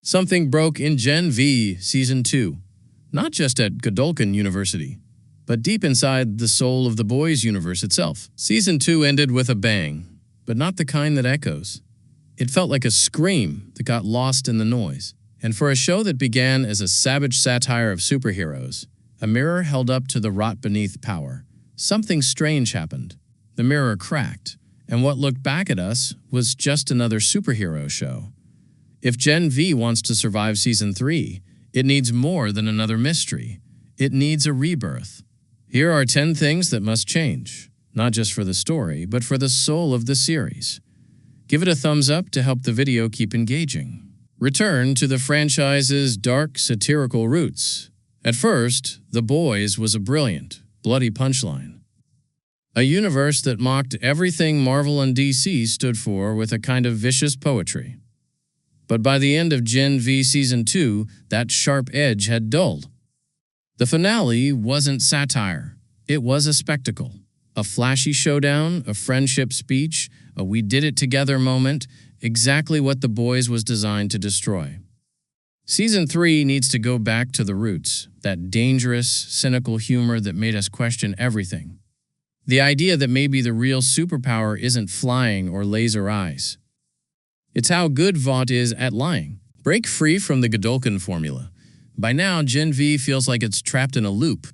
Something broke in Gen V Season 2, not just at Godolkin University, but deep inside the soul of the boys' universe itself. Season 2 ended with a bang, but not the kind that echoes. It felt like a scream that got lost in the noise. And for a show that began as a savage satire of superheroes, a mirror held up to the rot beneath power, something strange happened. The mirror cracked, and what looked back at us was just another superhero show. If Gen V wants to survive Season 3, it needs more than another mystery. It needs a rebirth. Here are 10 things that must change, not just for the story, but for the soul of the series. Give it a thumbs up to help the video keep engaging. Return to the franchise's dark, satirical roots. At first, The Boys was a brilliant, bloody punchline. A universe that mocked everything Marvel and DC stood for with a kind of vicious poetry. But by the end of Gen V Season 2, that sharp edge had dulled. The finale wasn't satire. It was a spectacle. A flashy showdown, a friendship speech, a we did it together moment, exactly what The Boys was designed to destroy. Season 3 needs to go back to the roots, that dangerous, cynical humor that made us question everything. The idea that maybe the real superpower isn't flying or laser eyes. It's how good Vought is at lying. Break free from the Godolkin formula. By now, Gen V feels like it's trapped in a loop.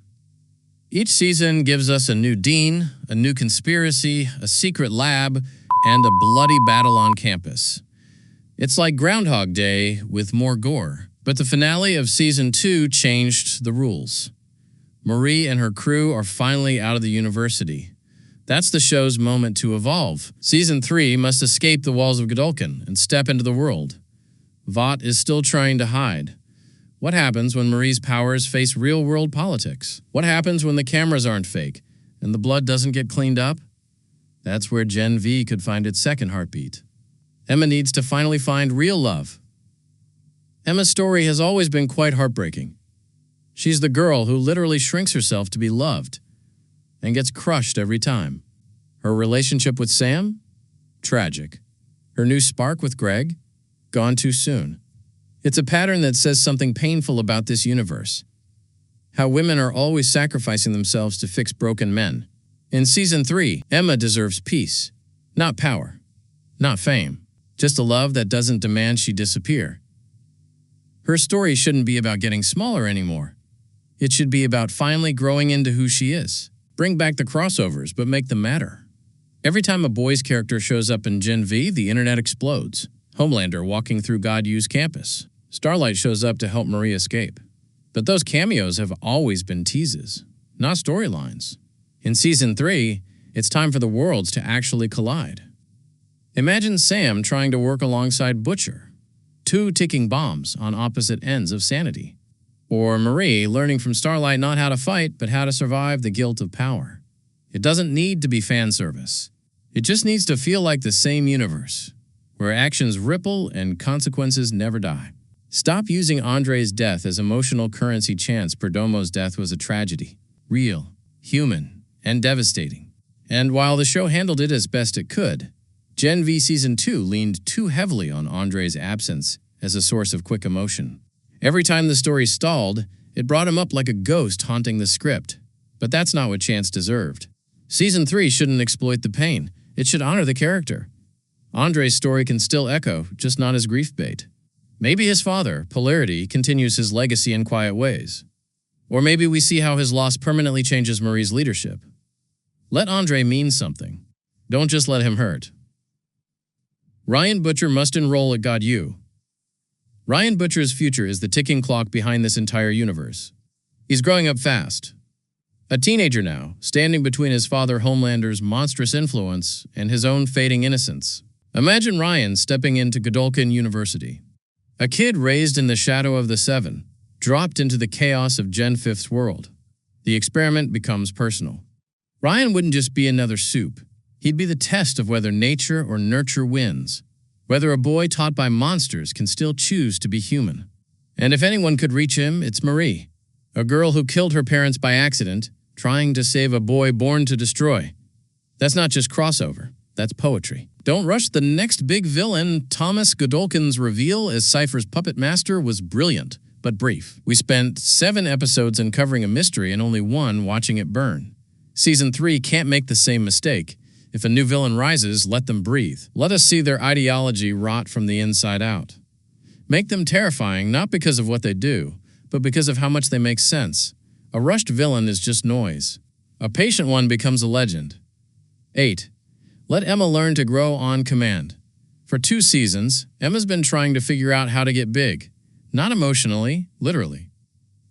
Each season gives us a new dean, a new conspiracy, a secret lab, and a bloody battle on campus. It's like Groundhog Day with more gore. But the finale of Season 2 changed the rules. Marie and her crew are finally out of the university. That's the show's moment to evolve. Season 3 must escape the walls of Godolkin and step into the world. Vought is still trying to hide. What happens when Marie's powers face real-world politics? What happens when the cameras aren't fake and the blood doesn't get cleaned up? That's where Gen V could find its second heartbeat. Emma needs to finally find real love. Emma's story has always been quite heartbreaking. She's the girl who literally shrinks herself to be loved and gets crushed every time. Her relationship with Sam? Tragic. Her new spark with Greg? Gone too soon. It's a pattern that says something painful about this universe. How women are always sacrificing themselves to fix broken men. In Season 3, Emma deserves peace. Not power. Not fame. Just a love that doesn't demand she disappear. Her story shouldn't be about getting smaller anymore. It should be about finally growing into who she is. Bring back the crossovers, but make them matter. Every time a boys character shows up in Gen V, the internet explodes. Homelander walking through God U's campus. Starlight shows up to help Marie escape. But those cameos have always been teases, not storylines. In Season 3, it's time for the worlds to actually collide. Imagine Sam trying to work alongside Butcher, two ticking bombs on opposite ends of sanity. Or Marie learning from Starlight not how to fight, but how to survive the guilt of power. It doesn't need to be fan service. It just needs to feel like the same universe, where actions ripple and consequences never die. Stop using Andre's death as emotional currency chants. Perdomo's death was a tragedy. Real, human, and devastating. And while the show handled it as best it could, Gen V Season 2 leaned too heavily on Andre's absence as a source of quick emotion. Every time the story stalled, it brought him up like a ghost haunting the script. But that's not what Chance deserved. Season 3 shouldn't exploit the pain. It should honor the character. Andre's story can still echo, just not as grief bait. Maybe his father, Polarity, continues his legacy in quiet ways. Or maybe we see how his loss permanently changes Marie's leadership. Let Andre mean something. Don't just let him hurt. Ryan Butcher must enroll at God U. Ryan Butcher's future is the ticking clock behind this entire universe. He's growing up fast. A teenager now, standing between his father Homelander's monstrous influence and his own fading innocence. Imagine Ryan stepping into Godolkin University. A kid raised in the shadow of the Seven, dropped into the chaos of Gen 5's world. The experiment becomes personal. Ryan wouldn't just be another soup. He'd be the test of whether nature or nurture wins. Whether a boy taught by monsters can still choose to be human. And if anyone could reach him, it's Marie, a girl who killed her parents by accident, trying to save a boy born to destroy. That's not just crossover, that's poetry. Don't rush the next big villain. Thomas Godolkin's reveal as Cypher's puppet master was brilliant, but brief. We spent 7 episodes uncovering a mystery and only 1 watching it burn. Season 3 can't make the same mistake. If a new villain rises, let them breathe. Let us see their ideology rot from the inside out. Make them terrifying, not because of what they do, but because of how much they make sense. A rushed villain is just noise. A patient one becomes a legend. 8. Let Emma learn to grow on command. For 2 seasons, Emma's been trying to figure out how to get big. Not emotionally, literally.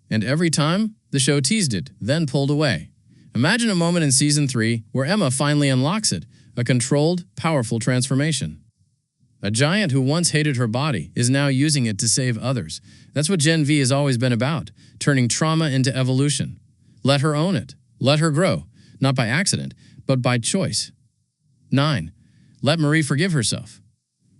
And every time, the show teased it, then pulled away. Imagine a moment in Season 3 where Emma finally unlocks it, a controlled, powerful transformation. A giant who once hated her body is now using it to save others. That's what Gen V has always been about, turning trauma into evolution. Let her own it. Let her grow, not by accident, but by choice. 9. Let Marie forgive herself.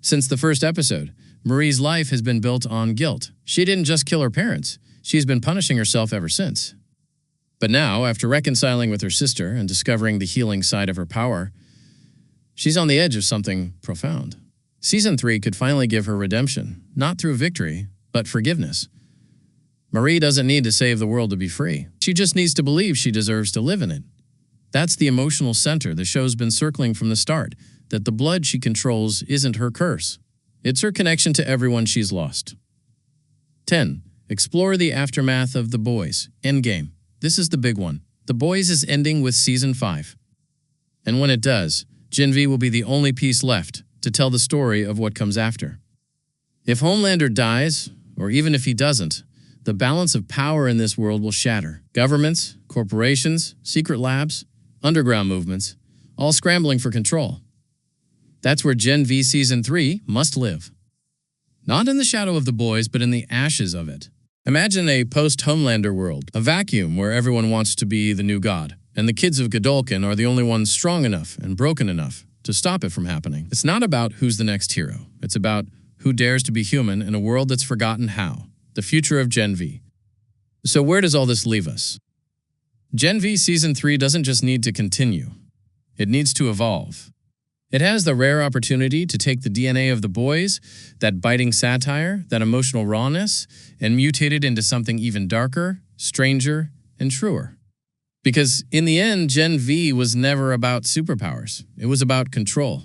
Since the first episode, Marie's life has been built on guilt. She didn't just kill her parents. She's been punishing herself ever since. But now, after reconciling with her sister and discovering the healing side of her power, she's on the edge of something profound. Season 3 could finally give her redemption, not through victory, but forgiveness. Marie doesn't need to save the world to be free. She just needs to believe she deserves to live in it. That's the emotional center the show's been circling from the start, that the blood she controls isn't her curse. It's her connection to everyone she's lost. 10. Explore the aftermath of The Boys. Endgame. This is the big one. The Boys is ending with Season 5. And when it does, Gen V will be the only piece left to tell the story of what comes after. If Homelander dies, or even if he doesn't, the balance of power in this world will shatter. Governments, corporations, secret labs, underground movements, all scrambling for control. That's where Gen V Season 3 must live. Not in the shadow of The Boys, but in the ashes of it. Imagine a post-Homelander world, a vacuum where everyone wants to be the new god, and the kids of Godolkin are the only ones strong enough and broken enough to stop it from happening. It's not about who's the next hero. It's about who dares to be human in a world that's forgotten how. The future of Gen V. So where does all this leave us? Gen V Season 3 doesn't just need to continue. It needs to evolve. It has the rare opportunity to take the DNA of The Boys, that biting satire, that emotional rawness, and mutate it into something even darker, stranger, and truer. Because in the end, Gen V was never about superpowers. It was about control.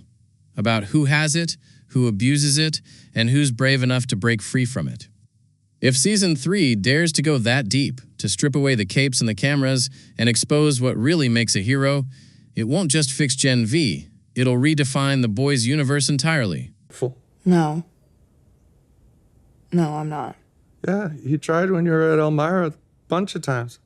About who has it, who abuses it, and who's brave enough to break free from it. If Season 3 dares to go that deep, to strip away the capes and the cameras and expose what really makes a hero, it won't just fix Gen V. It'll redefine the Boys universe entirely. No. No, I'm not. Yeah, you tried when you were at Elmira a bunch of times.